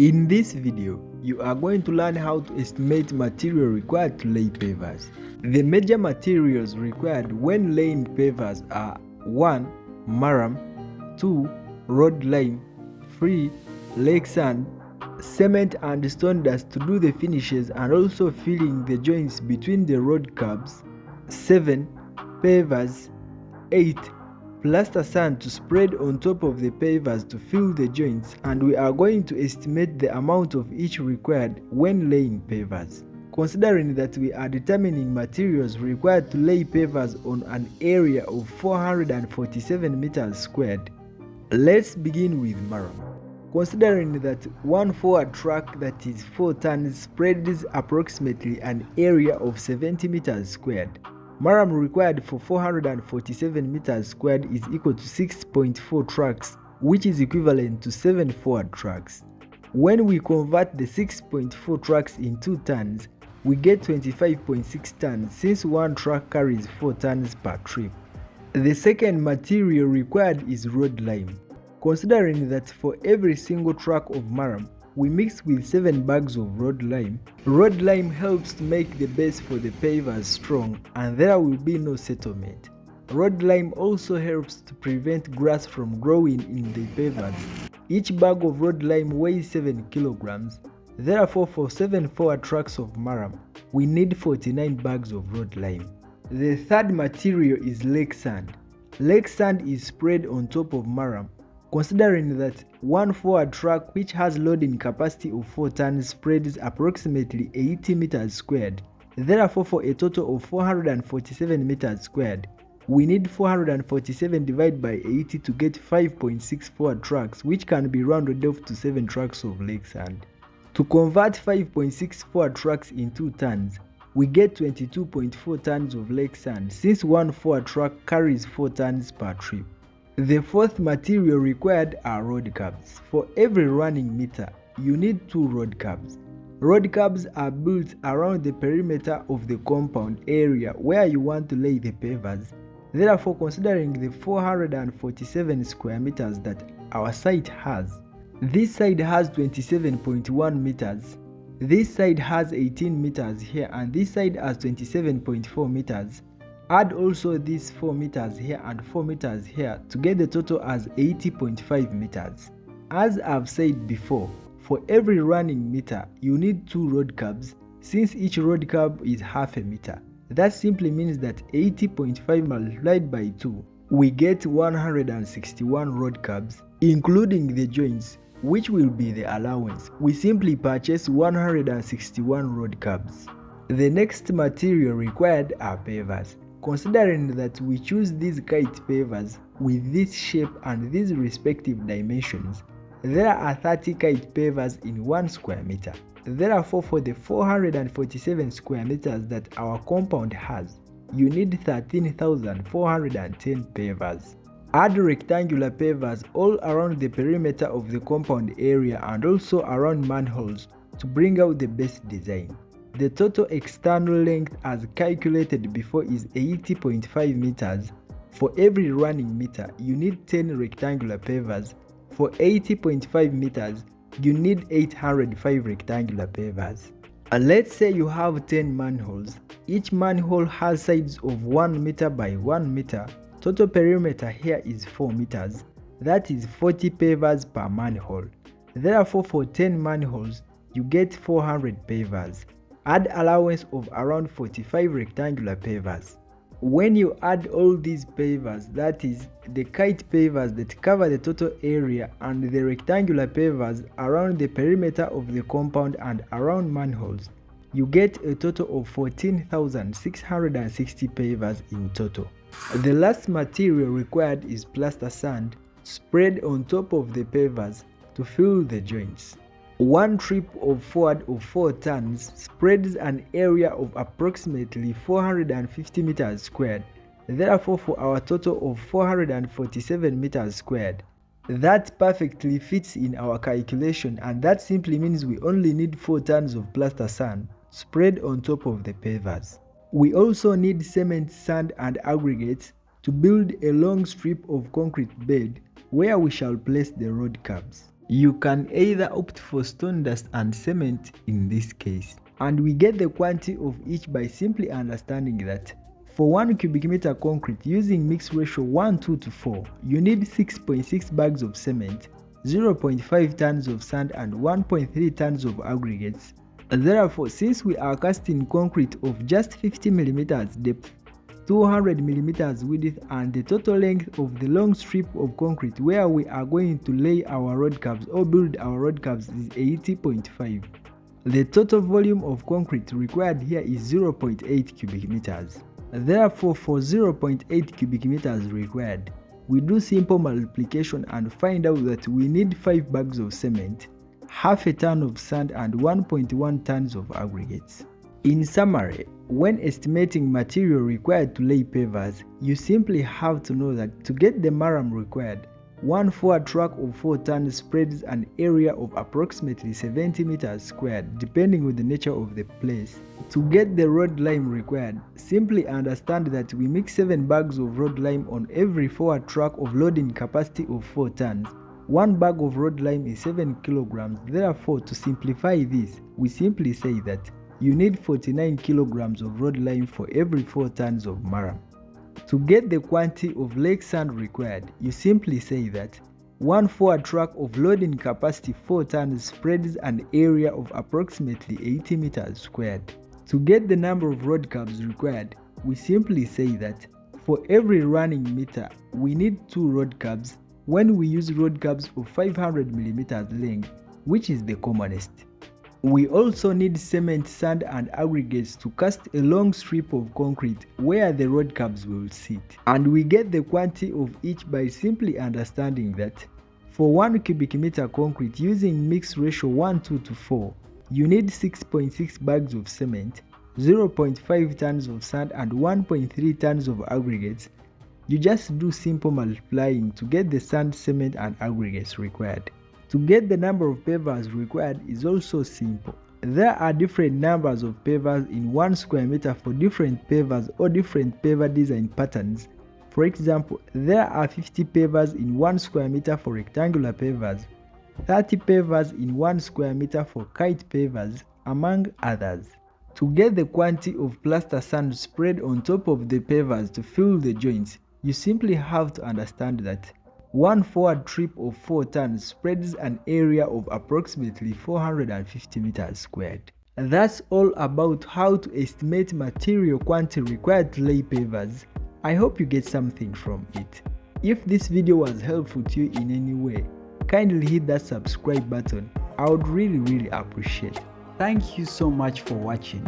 In this video, you are going to learn how to estimate material required to lay pavers. The major materials required when laying pavers are 1. Marram, 2. Road lime, 3. Lake sand, cement and stone dust to do the finishes and also filling the joints between the road curbs, 7. Pavers, 8. Plaster sand to spread on top of the pavers to fill the joints, and we are going to estimate the amount of each required when laying pavers. Considering that we are determining materials required to lay pavers on an area of 447 meters squared. Let's begin with marram. Considering that one forward truck that is 4 tons spreads approximately an area of 70 meters squared. Marram required for 447 meters squared is equal to 6.4 trucks, which is equivalent to 7 forward trucks. When we convert the 6.4 trucks in 2 tons, we get 25.6 tons since one truck carries 4 tons per trip. The second material required is road lime. Considering that for every single truck of marram, we mix with 7 bags of road lime. Road lime helps to make the base for the pavers strong and there will be no settlement. Road lime also helps to prevent grass from growing in the pavers. Each bag of road lime weighs 7 kilograms. Therefore, for 7 forward trucks of marram, we need 49 bags of road lime. The third material is lake sand. Lake sand is spread on top of marram. Considering that one forward truck which has loading capacity of 4 tons spreads approximately 80 meters squared, therefore for a total of 447 meters squared, we need 447 divided by 80 to get 5.6 forward trucks, which can be rounded off to 7 trucks of lake sand. To convert 5.6 forward trucks in 2 tons, we get 22.4 tons of lake sand since one forward truck carries 4 tons per trip. The fourth material required are road curbs. For every running meter, you need 2 road curbs. Road curbs are built around the perimeter of the compound area where you want to lay the pavers. Therefore, considering the 447 square meters that our site has, this side has 27.1 meters, this side has 18 meters here, and this side has 27.4 meters. Add also these 4 meters here and 4 meters here to get the total as 80.5 meters. As I've said before, for every running meter, you need 2 road curbs since each road curb is half a meter. That simply means that 80.5 multiplied by 2, we get 161 road curbs, including the joints, which will be the allowance. We simply purchase 161 road curbs. The next material required are pavers. Considering that we choose these kite pavers with this shape and these respective dimensions, there are 30 kite pavers in 1 square meter. Therefore, for the 447 square meters that our compound has, you need 13,410 pavers. Add rectangular pavers all around the perimeter of the compound area and also around manholes to bring out the best design. The total external length as calculated before is 80.5 meters. For every running meter, you need 10 rectangular pavers. For 80.5 meters, you need 805 rectangular pavers. And let's say you have 10 manholes. Each manhole has sides of 1 meter by 1 meter. Total perimeter here is 4 meters. That is 40 pavers per manhole. Therefore, for 10 manholes, you get 400 pavers. Add allowance of around 45 rectangular pavers. When you add all these pavers, that is the kite pavers that cover the total area and the rectangular pavers around the perimeter of the compound and around manholes, you get a total of 14,660 pavers in total. The last material required is plaster sand spread on top of the pavers to fill the joints. One trip of forward of 4 tons spreads an area of approximately 450 meters squared. Therefore, for our total of 447 meters squared, that perfectly fits in our calculation, and that simply means we only need 4 tons of plaster sand spread on top of the pavers. We also need cement, sand and aggregates to build a long strip of concrete bed where we shall place the road curbs. You can either opt for stone dust and cement in this case. And we get the quantity of each by simply understanding that for 1 cubic meter concrete using mix ratio 1:2:4, you need 6.6 bags of cement, 0.5 tons of sand and 1.3 tons of aggregates. Therefore, since we are casting concrete of just 50 mm depth, 200 mm width and the total length of the long strip of concrete where we are going to lay our road cabs or build our road cabs is 80.5. The total volume of concrete required here is 0.8 cubic meters. Therefore, for 0.8 cubic meters required, we do simple multiplication and find out that we need 5 bags of cement, half a ton of sand and 1.1 tons of aggregates. In summary, when estimating material required to lay pavers, you simply have to know that to get the maram required, one forward truck of 4 tons spreads an area of approximately 70 meters squared depending on the nature of the place. To get the road lime required, simply understand that we mix 7 bags of road lime on every forward truck of loading capacity of 4 tons. 1 bag of road lime is 7 kilograms. Therefore, to simplify this, we simply say that you need 49 kilograms of road lime for every 4 tons of maram. To get the quantity of lake sand required, you simply say that 1 forward truck of loading capacity 4 tons spreads an area of approximately 80 meters squared. To get the number of road cabs required, we simply say that for every running meter, we need 2 road cabs when we use road cabs of 500 mm length, which is the commonest. We also need cement, sand and aggregates to cast a long strip of concrete where the road cabs will sit. And we get the quantity of each by simply understanding that for 1 cubic meter concrete using mix ratio 1:2:4, you need 6.6 bags of cement, 0.5 tons of sand and 1.3 tons of aggregates. You just do simple multiplying to get the sand, cement and aggregates required. To get the number of pavers required is also simple. There are different numbers of pavers in 1 square meter for different pavers or different paver design patterns. For example, there are 50 pavers in 1 square meter for rectangular pavers, 30 pavers in 1 square meter for kite pavers, among others. To get the quantity of plaster sand spread on top of the pavers to fill the joints, you simply have to understand that 1 forward trip of 4 tons spreads an area of approximately 450 meters squared. And that's all about how to estimate material quantity required to lay pavers. I hope you get something from it. If this video was helpful to you in any way, kindly hit that subscribe button. I would really appreciate it. Thank you so much for watching.